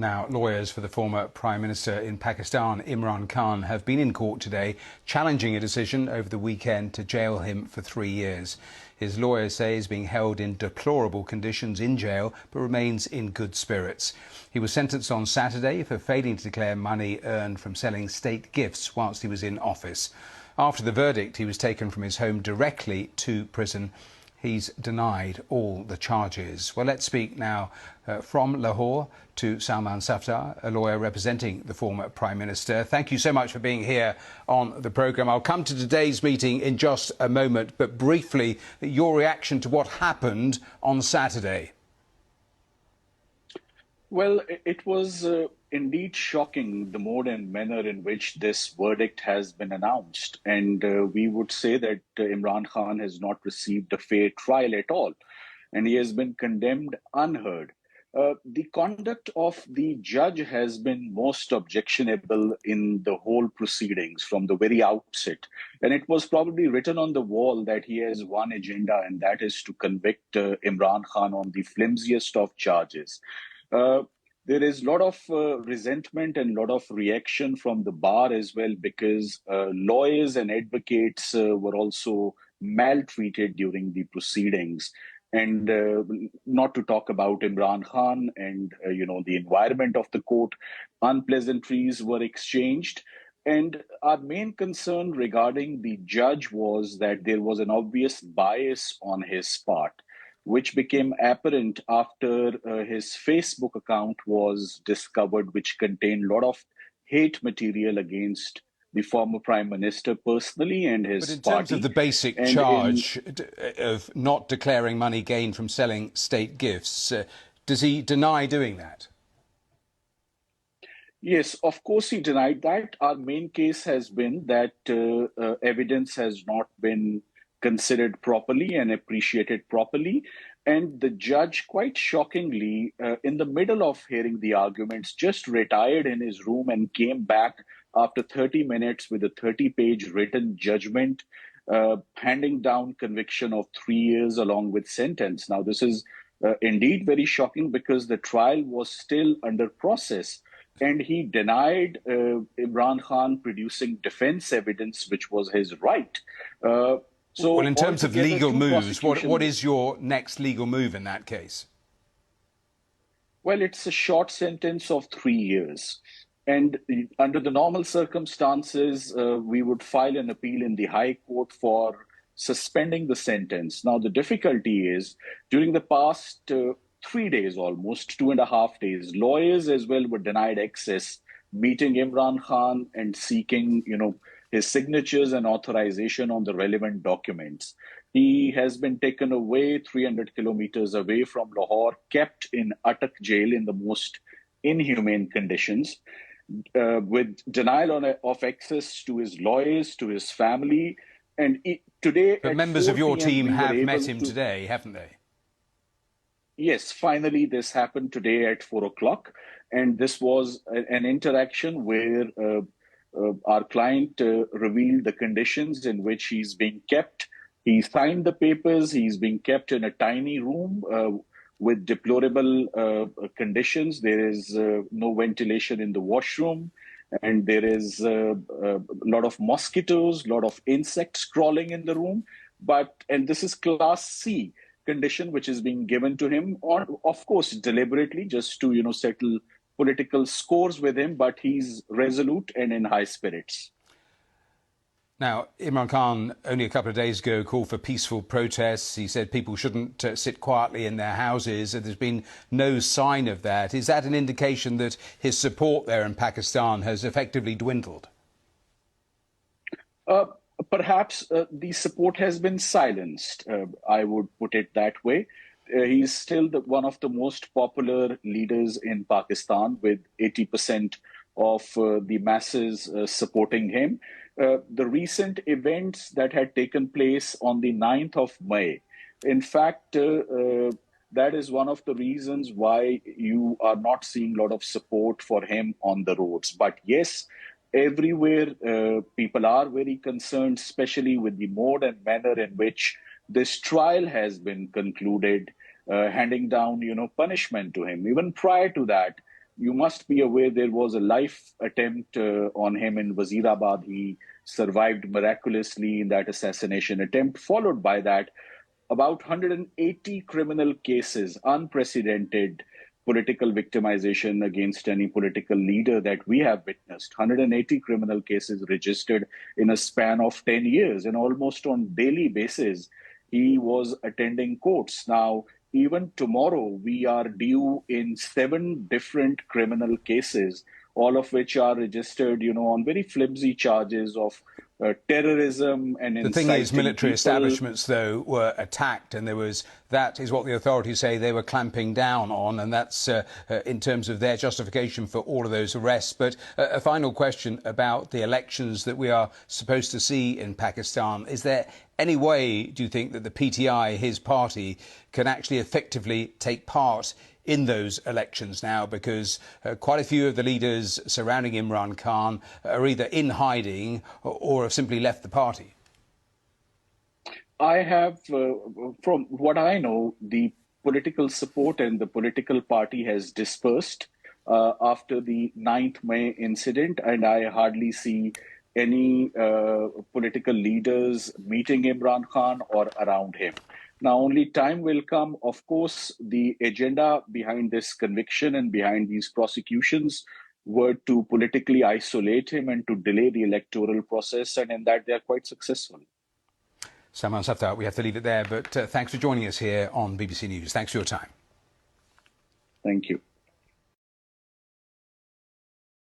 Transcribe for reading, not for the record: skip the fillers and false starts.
Now, lawyers for the former Prime Minister in Pakistan, Imran Khan, have been in court today challenging a decision over the weekend to jail him for 3 years. His lawyers say he's being held in deplorable conditions in jail but remains in good spirits. He was sentenced on Saturday for failing to declare money earned from selling state gifts whilst he was in office. After the verdict, he was taken from his home directly to prison. He's denied all the charges. Well, let's speak now from Lahore to Salman Safdar, a lawyer representing the former Prime Minister. Thank you so much for being here on the programme. I'll come to today's meeting in just a moment, but briefly, your reaction to what happened on Saturday. Well, it was indeed shocking, the mode and manner in which this verdict has been announced. And we would say that Imran Khan has not received a fair trial at all, and he has been condemned unheard. The conduct of the judge has been most objectionable in the whole proceedings from the very outset. And it was probably written on the wall that he has one agenda, and that is to convict Imran Khan on the flimsiest of charges. There is a lot of resentment and a lot of reaction from the bar as well, because lawyers and advocates were also maltreated during the proceedings. And not to talk about Imran Khan and, the environment of the court, unpleasantries were exchanged. And our main concern regarding the judge was that there was an obvious bias on his part, which became apparent after his Facebook account was discovered, which contained a lot of hate material against the former Prime Minister personally and his party. But in terms of the basic charge of not declaring money gained from selling state gifts, does he deny doing that? Yes, of course he denied that. Our main case has been that evidence has not been considered properly and appreciated properly. And the judge, quite shockingly, in the middle of hearing the arguments, just retired in his room and came back after 30 minutes with a 30-page written judgment, handing down conviction of 3 years along with sentence. Now, this is indeed very shocking because the trial was still under process. And he denied Imran Khan producing defense evidence, which was his right. Well, in terms of legal moves, what is your next legal move in that case? Well, it's a short sentence of 3 years. And under the normal circumstances, we would file an appeal in the High Court for suspending the sentence. Now, the difficulty is during the past 3 days, almost 2.5 days, lawyers as well were denied access, meeting Imran Khan and seeking, his signatures and authorization on the relevant documents. He has been taken away 300 kilometers away from Lahore, kept in Attak jail in the most inhumane conditions, with denial of access to his lawyers, to his family. And today, but members of your team have met him today, haven't they? Yes, finally, this happened today at 4 o'clock. And this was an interaction where our client revealed the conditions in which he's being kept. He signed the papers. He's being kept in a tiny room with deplorable conditions. There is no ventilation in the washroom, and there is a lot of mosquitoes, a lot of insects crawling in the room. And this is Class C condition, which is being given to him, or of course deliberately, just to settle political scores with him, but he's resolute and in high spirits. Now, Imran Khan, only a couple of days ago, called for peaceful protests. He said people shouldn't sit quietly in their houses, and there's been no sign of that. Is that an indication that his support there in Pakistan has effectively dwindled? Perhaps the support has been silenced, I would put it that way. He's still one of the most popular leaders in Pakistan, with 80% of the masses supporting him. The recent events that had taken place on the 9th of May, in fact, that is one of the reasons why you are not seeing a lot of support for him on the roads. But yes, everywhere people are very concerned, especially with the mode and manner in which this trial has been concluded, handing down, punishment to him. Even prior to that, You must be aware there was a life attempt on him in Wazirabad. He survived miraculously in that assassination attempt. Followed by that, about 180 criminal cases, unprecedented political victimization against any political leader that we have witnessed. 180 criminal cases registered in a span of 10 years, and almost on daily basis, he was attending courts. Now, even tomorrow, we are due in 7 different criminal cases, all of which are registered, on very flimsy charges of terrorism and The thing is, inciting military people. establishments, though, were attacked, and that is what the authorities say they were clamping down on, and that's in terms of their justification for all of those arrests. But a final question about the elections that we are supposed to see in Pakistan. Is there any way, do you think, that the PTI, his party, can actually effectively take part in those elections now, because quite a few of the leaders surrounding Imran Khan are either in hiding or have simply left the party? I have, from what I know, the political support and the political party has dispersed after the 9th May incident, and I hardly see any political leaders meeting Imran Khan or around him. Now, only time will come. Of course, the agenda behind this conviction and behind these prosecutions were to politically isolate him and to delay the electoral process, and in that they are quite successful. Salman Safdar, we have to leave it there, but thanks for joining us here on BBC News. Thanks for your time. Thank you.